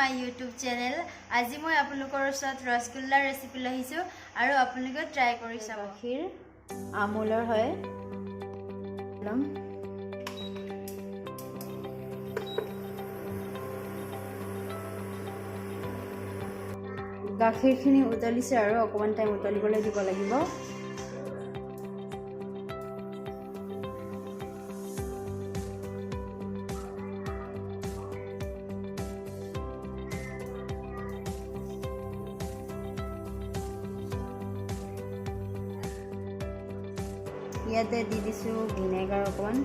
My YouTube channel आज मैं आपलोकर ओसत rasgulla recipe लहिसु आरो आपलोके ट्राई करि चाबो। गाखिर आमुलर है गाखिरखिनि उतलिसे आरो अकमान टाइम उतलिबले দিব লাগিব। ইয়াতে দি দিছো ভিনেগাৰ অকমান,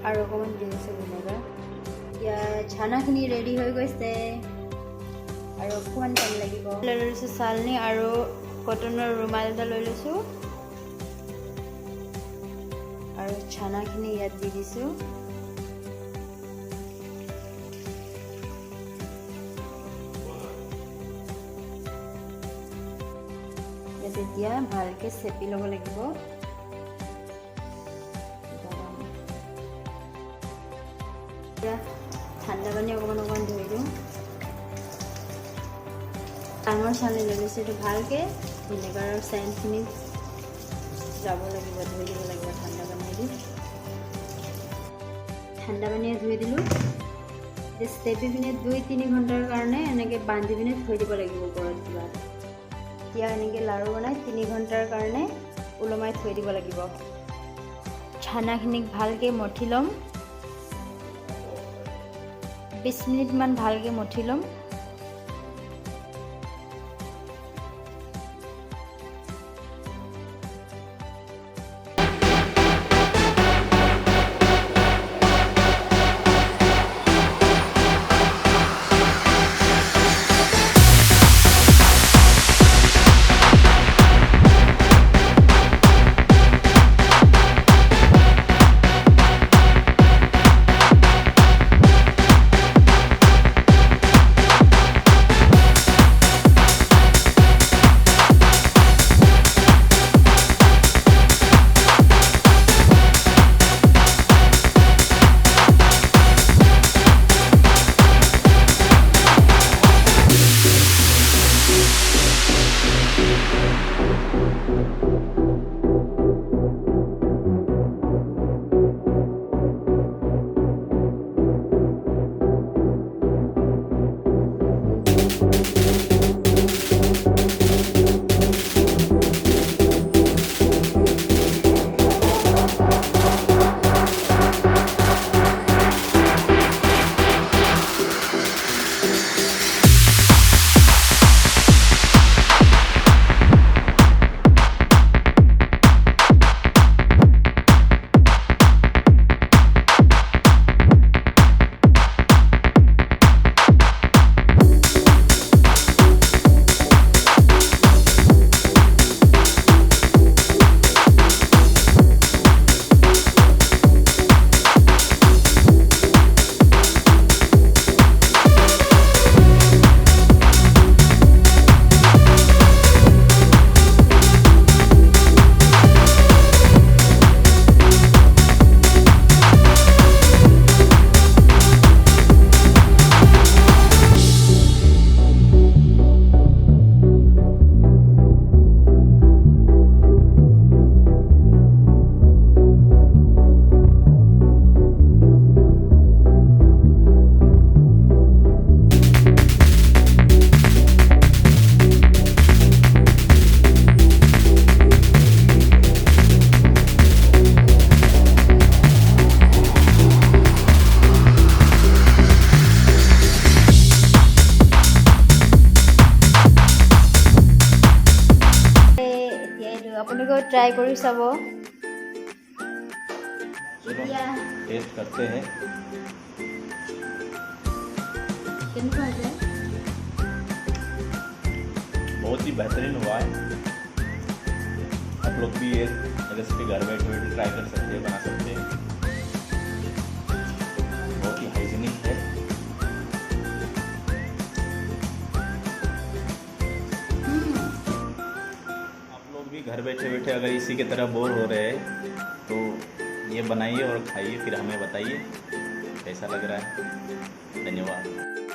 আৰু অকমান দি দিছো ভিনেগাৰ। ইয়া ছানাখিনি ৰেডি হৈ গৈছে আৰু অকমান টাইম লাগিব। লৈ লৈছো চালনি আৰু কটনৰ ৰুমাল এটা লৈ লৈছো আৰু ছানাখিনি ইয়াত দি দিছো। এতিয়া ভালকে চেপি ল'ব লাগিব। ঠাণ্ডা পানী অকমান অকমান ধুই দিওঁ। ডাঙৰ চালনি লৈ লৈছো, এইটো ভালকে ভিনেগাৰৰ চেণ্টখিনি যাব লাগিব, ধুই দিব লাগিব ঠাণ্ডা পানী দি। ঠাণ্ডা পানীয়ে ধুই দিলোঁ। চেপি পিনে 2-3 ঘণ্টাৰ কাৰণে এনেকৈ বান্ধি পিনে থৈ দিব লাগিব ওপৰত কিবা। এতিয়া এনেকৈ লাড়ু বনাই 3 ঘণ্টাৰ কাৰণে ওলমাই থৈ দিব লাগিব। ছানাখিনিক ভালকৈ মঠি ল'ম, 20 মিনিটমান ভালকৈ মঠি ল'ম। ट्राई करी सब टेस्ट करते हैं। बहुत ही बेहतरीन हुआ है। आप लोग भी ये रेसिपी घर बैठे बैठे ट्राई कर सकते हैं, बना सकते हैं। बहुत ही हाइजीनिक है। घर बैठे बैठे अगर इसी के तरह बोर हो रहे हैं तो ये बनाइए और खाइए, फिर हमें बताइए कैसा लग रहा है। धन्यवाद।